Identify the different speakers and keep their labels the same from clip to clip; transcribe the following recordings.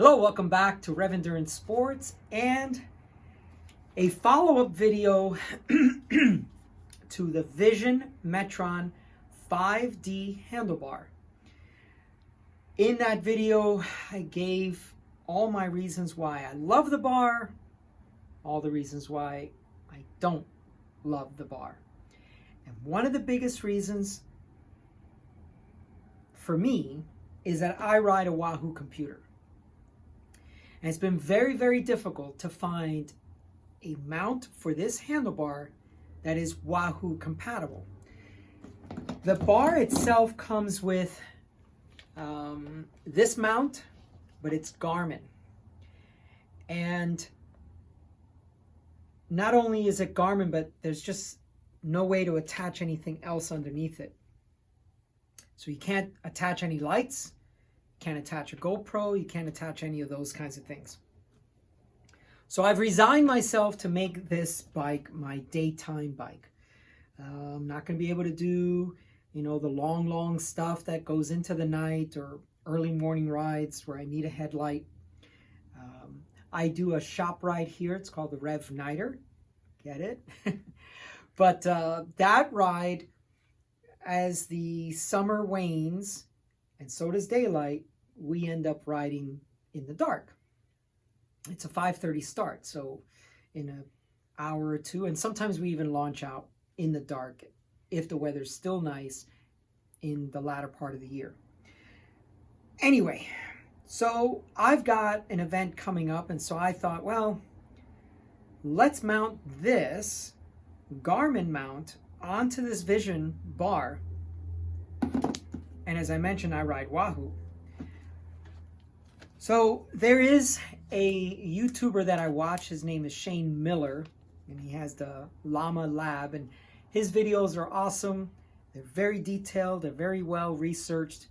Speaker 1: Hello, welcome back to Rev Endurance Sports and a follow-up video to the Vision Metron 5D handlebar. In that video, I gave all my reasons why I love the bar, all the reasons why I don't love the bar. And one of the biggest reasons for me is that I ride a Wahoo computer. And it's been very, very difficult to find a mount for this handlebar that is Wahoo compatible. The bar itself comes with this mount, but it's Garmin. And not only is it Garmin, but there's just no way to attach anything else underneath it. So you can't attach any lights. Can't attach a GoPro, you can't attach any of those kinds of things. So I've resigned myself to make this bike my daytime bike. I'm not going to be able to do, the long stuff that goes into the night or early morning rides where I need a headlight. I do a shop ride here. It's called the Rev Nighter. Get it? But that ride, as the summer wanes, and so does daylight, we end up riding in the dark. It's a 5:30 start, so in an hour or two, and sometimes we even launch out in the dark if the weather's still nice in the latter part of the year. Anyway, so I've got an event coming up, and so I thought, well, let's mount this Garmin mount onto this Vision bar. And as I mentioned, I ride Wahoo. So there is a YouTuber that I watch. His name is Shane Miller, and he has the Llama Lab. And his videos are awesome. They're very detailed. They're very well researched.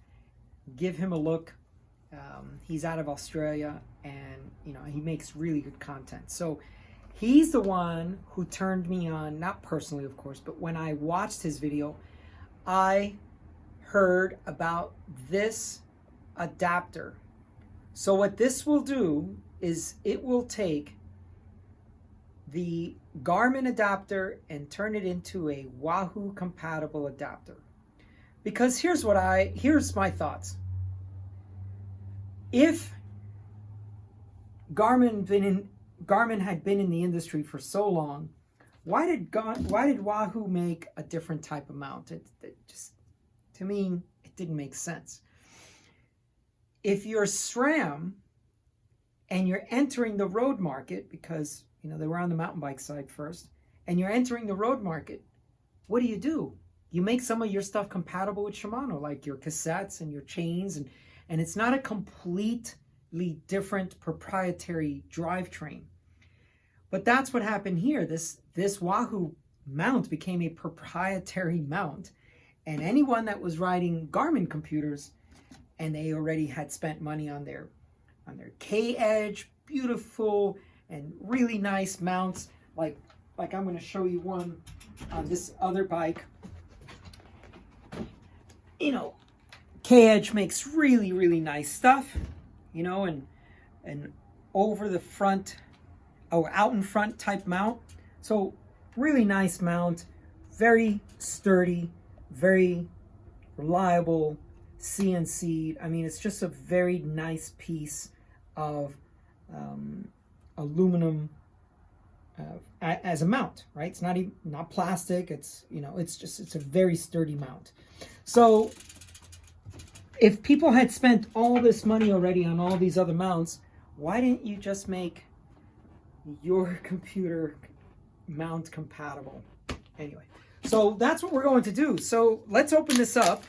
Speaker 1: Give him a look. He's out of Australia, and he makes really good content. So he's the one who turned me on, not personally, of course, but when I watched his video, I heard about this adapter. So what this will do is it will take the Garmin adapter and turn it into a Wahoo compatible adapter. Because here's my thoughts. If Garmin had been in the industry for so long, why did Wahoo make a different type of mount? It just, to me, it didn't make sense. If you're SRAM and you're entering the road market, because they were on the mountain bike side first, and you're entering the road market, what do? You make some of your stuff compatible with Shimano, like your cassettes and your chains, and it's not a completely different proprietary drivetrain. But that's what happened here. This Wahoo mount became a proprietary mount. And anyone that was riding Garmin computers, and they already had spent money on their K-Edge, beautiful and really nice mounts, like I'm going to show you one on this other bike. K-Edge makes really, really nice stuff, and over the front, out in front type mount. So really nice mount, very sturdy, very reliable, CNC'd. I mean, it's just a very nice piece of aluminum as a mount, right? It's not plastic. It's it's a very sturdy mount. So if people had spent all this money already on all these other mounts, why didn't you just make your computer mount compatible? Anyway, so that's what we're going to do. So let's open this up.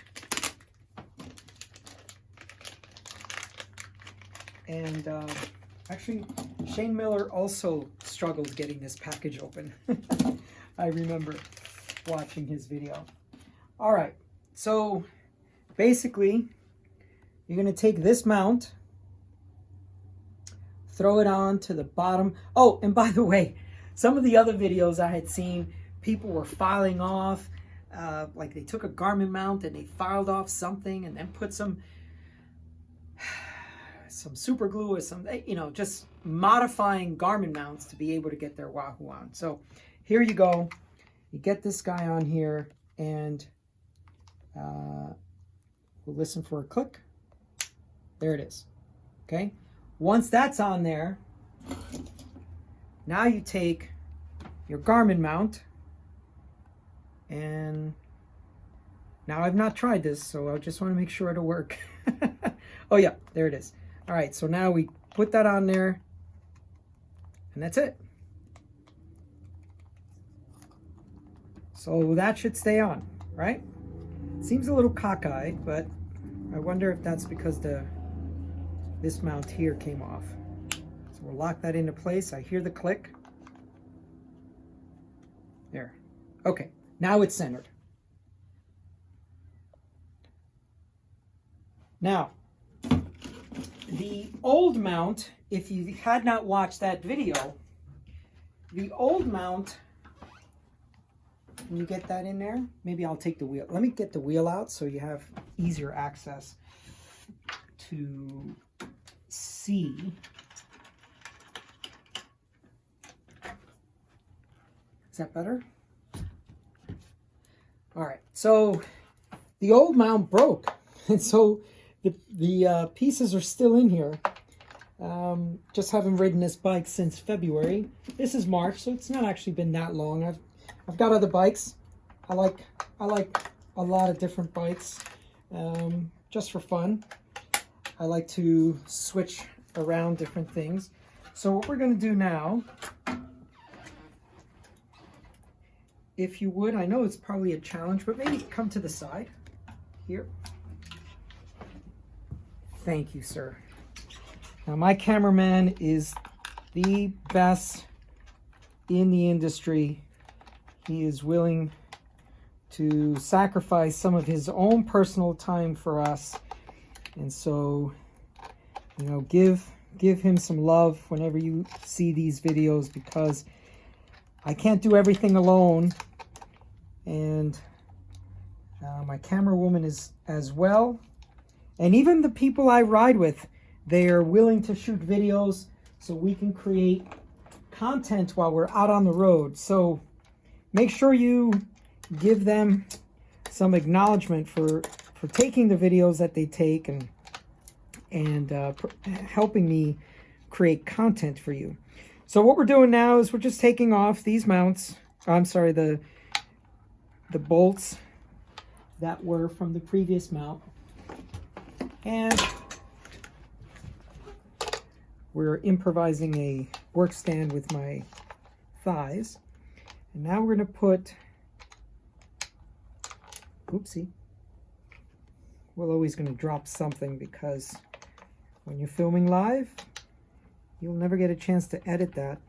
Speaker 1: And actually, Shane Miller also struggled getting this package open. I remember watching his video. All right, so basically, you're going to take this mount, throw it on to the bottom. Oh, and by the way, some of the other videos I had seen, people were filing off, like they took a Garmin mount and they filed off something and then put some some super glue or some, you know, just modifying Garmin mounts to be able to get their Wahoo on. So here you go. You get this guy on here, and we'll listen for a click. There it is. Okay. Once that's on there, now you take your Garmin mount, and now I've not tried this, so I just want to make sure it'll work. Oh yeah, there it is. All right, so now we put that on there, and that's it. So that should stay on, right? Seems a little cockeyed, but I wonder if that's because this mount here came off. So we'll lock that into place. I hear the click. There. Okay, now it's centered. Now, the old mount, if you had not watched that video, the old mount, can you get that in there? Maybe I'll take the wheel. Let me get the wheel out so you have easier access to see. Is that better? All right, so the old mount broke, and so the pieces are still in here. Just haven't ridden this bike since February. This is March, so it's not actually been that long. I've got other bikes. I like a lot of different bikes, just for fun. I like to switch around different things. So what we're going to do now, if you would, I know it's probably a challenge, but maybe come to the side here. Thank you, sir. Now, my cameraman is the best in the industry. He is willing to sacrifice some of his own personal time for us. And so, you know, give him some love whenever you see these videos, because I can't do everything alone. And my camera woman is as well. And even the people I ride with, they are willing to shoot videos so we can create content while we're out on the road. So make sure you give them some acknowledgement for taking the videos that they take and helping me create content for you. So what we're doing now is we're just taking off these mounts. I'm sorry, the bolts that were from the previous mount. And we're improvising a work stand with my thighs. And now we're going to put, oopsie, we're always going to drop something, because when you're filming live, you'll never get a chance to edit that.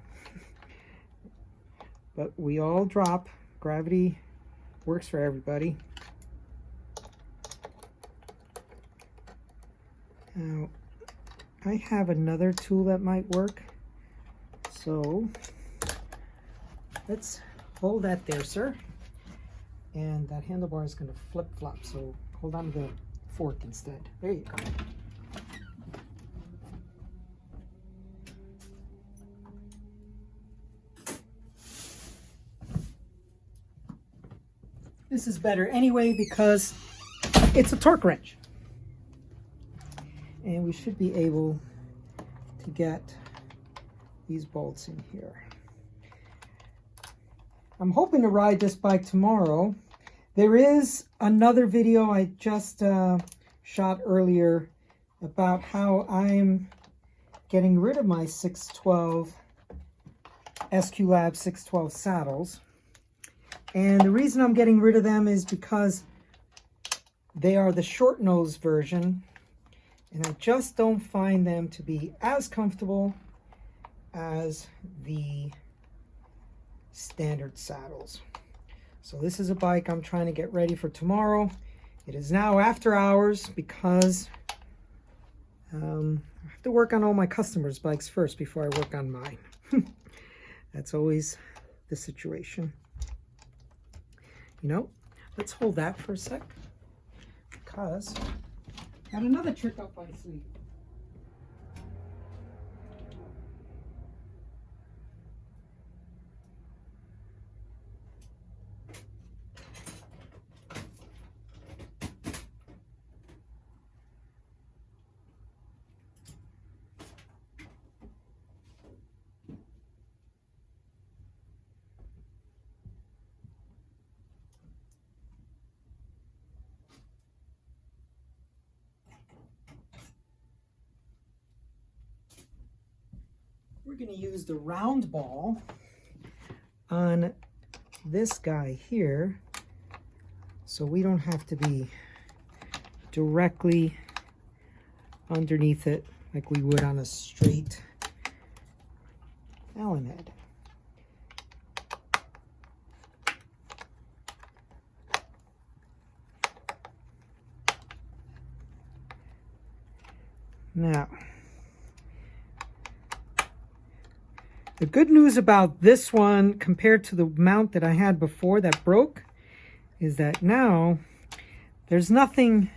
Speaker 1: But we all drop. Gravity works for everybody. Now, I have another tool that might work. So let's hold that there, sir. And that handlebar is going to flip-flop, so hold on to the fork instead. There you go. This is better anyway because it's a torque wrench. And we should be able to get these bolts in here. I'm hoping to ride this bike tomorrow. There is another video I just shot earlier about how I'm getting rid of my 612 SQ Lab 612 saddles. And the reason I'm getting rid of them is because they are the short nose version, and I just don't find them to be as comfortable as the standard saddles. So this is a bike I'm trying to get ready for tomorrow. It is now after hours because I have to work on all my customers' bikes first before I work on mine. That's always the situation. You know, let's hold that for a sec, because I got another trick up my sleeve. we're going to use the round ball on this guy here, so we don't have to be directly underneath it like we would on a straight Allen head. Now, the good news about this one compared to the mount that I had before that broke is that now there's nothing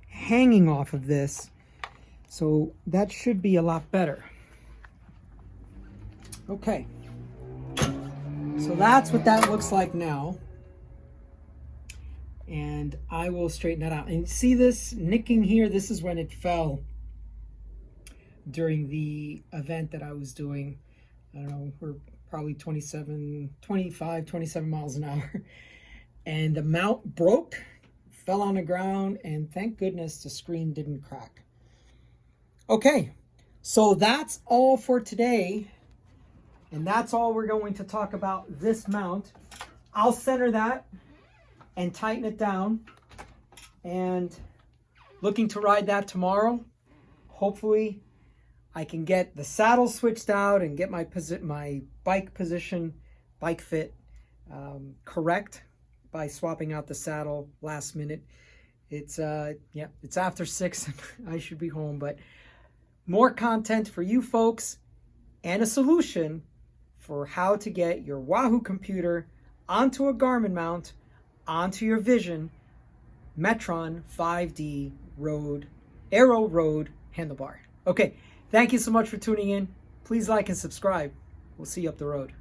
Speaker 1: hanging off of this, so that should be a lot better. Okay, so that's what that looks like now, and I will straighten that out. And see this nicking here? This is when it fell during the event that I was doing. I don't know, we're probably 25, 27 miles an hour. And the mount broke, fell on the ground, and thank goodness the screen didn't crack. Okay, so that's all for today. And that's all we're going to talk about this mount. I'll center that and tighten it down. And looking to ride that tomorrow. Hopefully I can get the saddle switched out and get my bike position, bike fit correct by swapping out the saddle last minute. It's it's after 6. I should be home, but more content for you folks and a solution for how to get your Wahoo computer onto a Garmin mount, onto your Vision Metron 5D aero road handlebar. Okay. Thank you so much for tuning in. Please like and subscribe. We'll see you up the road.